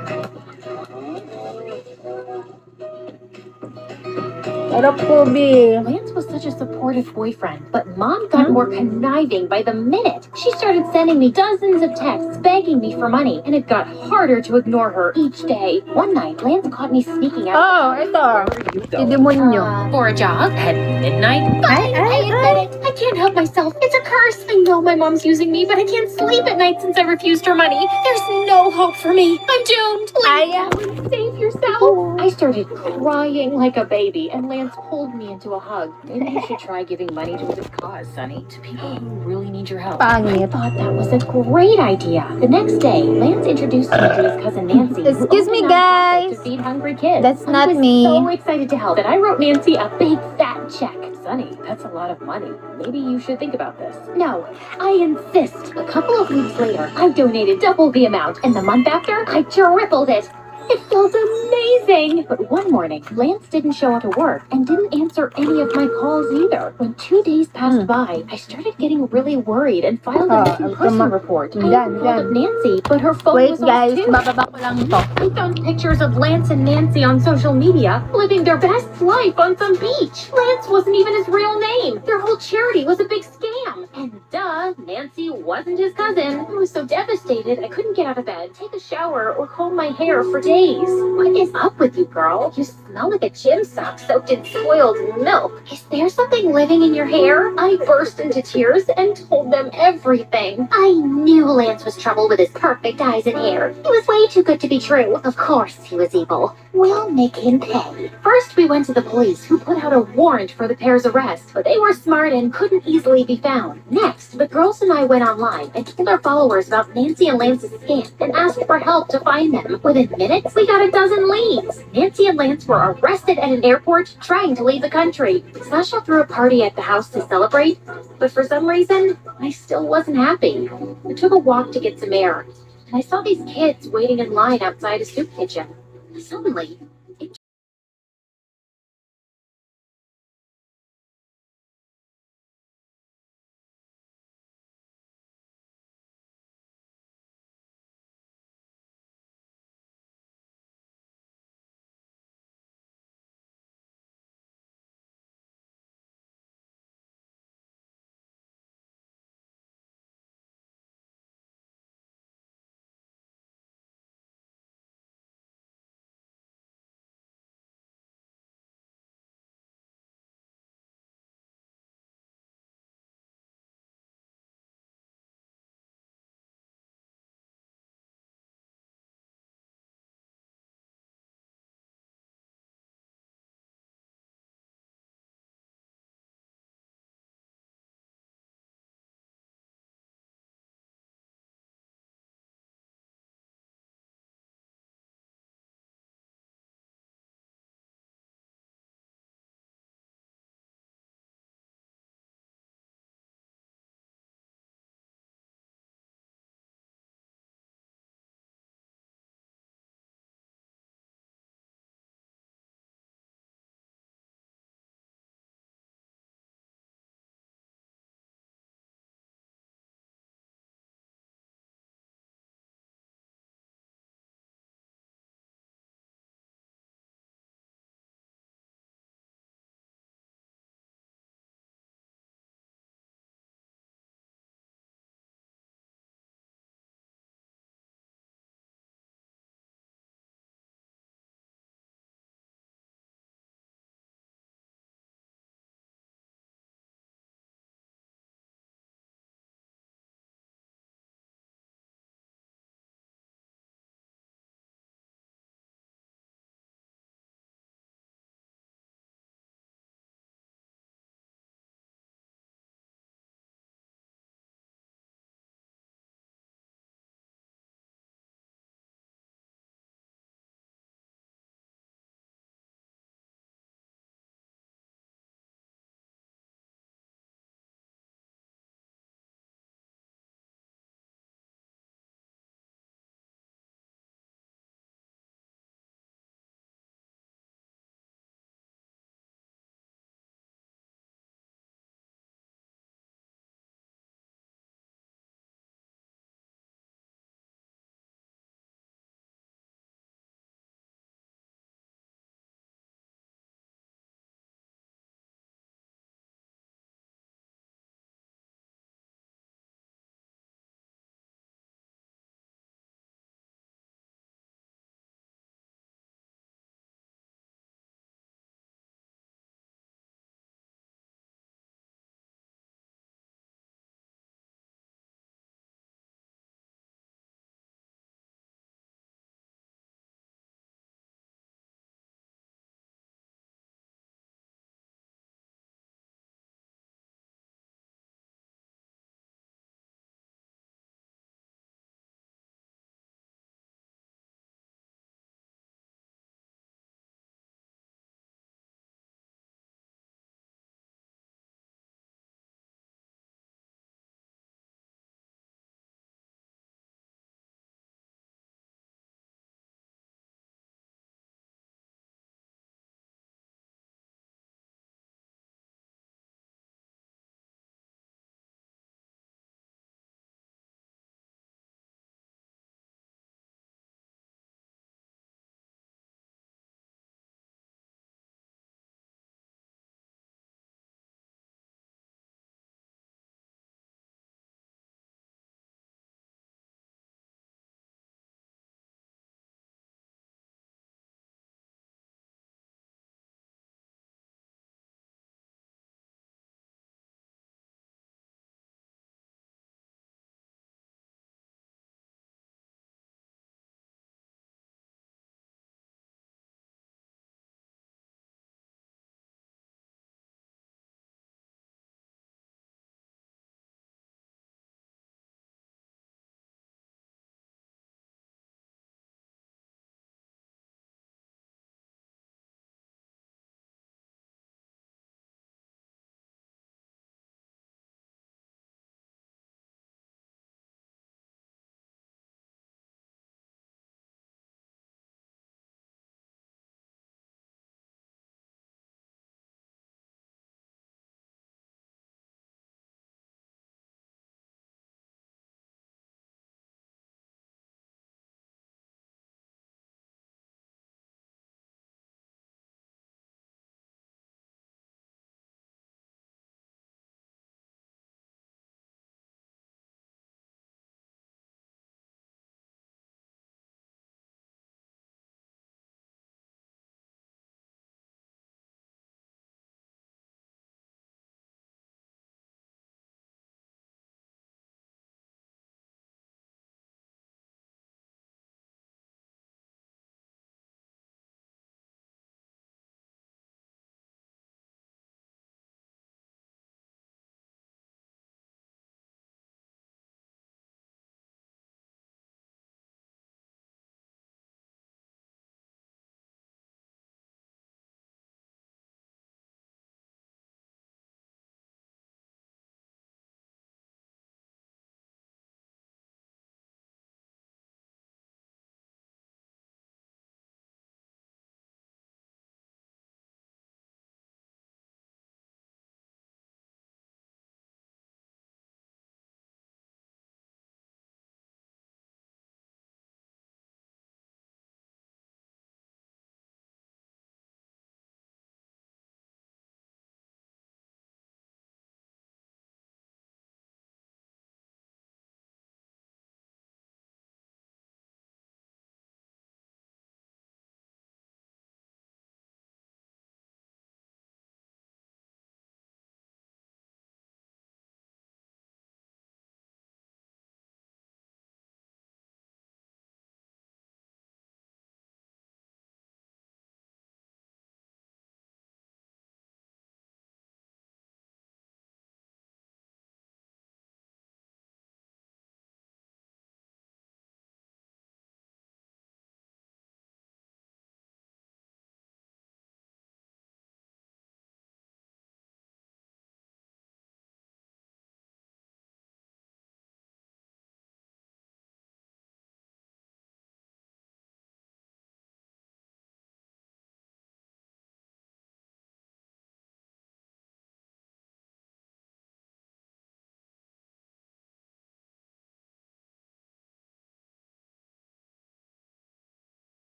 Pero Kobe. Lance was such a supportive boyfriend, but Mom got more conniving by the minute. She started sending me dozens of texts begging me for money, and it got harder to ignore her each day. One night, Lance caught me sneaking out. Oh, ito. Si demonyo. For a jog at midnight. Fine, I admit it. I can't help myself. It's a curse. I know my mom's using me, but I can't sleep at night since I refused her money. There's no hope for me. I'm doomed. Please, save yourself. I started crying like a baby, and Lance pulled me into a hug. Maybe you should try giving money to a good cause, Sonny. To people who really need your help. I Pangit. thought that was a great idea. The next day, Lance introduced me to his cousin Nancy. who Excuse me, opened a nonprofit guys. To feed hungry kids. That's I not was me. so excited to help that I wrote Nancy a big fat check. Sonny, that's a lot of money. Maybe you should think about this. No, I insist. A couple of weeks later, I donated double the amount, and the month after, I tripled it. It felt amazing! But one morning, Lance didn't show up to work and didn't answer any of my calls either. When 2 days passed by, I started getting really worried and filed a missing person report. I Yan, even called up yan. Nancy, but her phone Wait was off guys, too. bababa ko lang to. I found pictures of Lance and Nancy on social media, living their best life on some beach. Lance wasn't even his real name. Their whole charity was a big scam. And duh, Nancy wasn't his cousin. I was so devastated I couldn't get out of bed, take a shower, or comb my hair for days. What is up with you, girl? You smell like a gym sock soaked in spoiled milk. Is there something living in your hair? I burst into tears and told them everything. I knew Lance was trouble with his perfect eyes and hair. He was way too good to be true. Of course he was evil. We'll make him pay. First, we went to the police, who put out a warrant for the pair's arrest, but they were smart and couldn't easily be found. Next, the girls and I went online and told our followers about Nancy and Lance's scam and asked for help to find them. Within minutes, we got a dozen leads. Nancy and Lance were arrested at an airport trying to leave the country. Sasha threw a party at the house to celebrate, but for some reason, I still wasn't happy. I took a walk to get some air, and I saw these kids waiting in line outside a soup kitchen. Suddenly,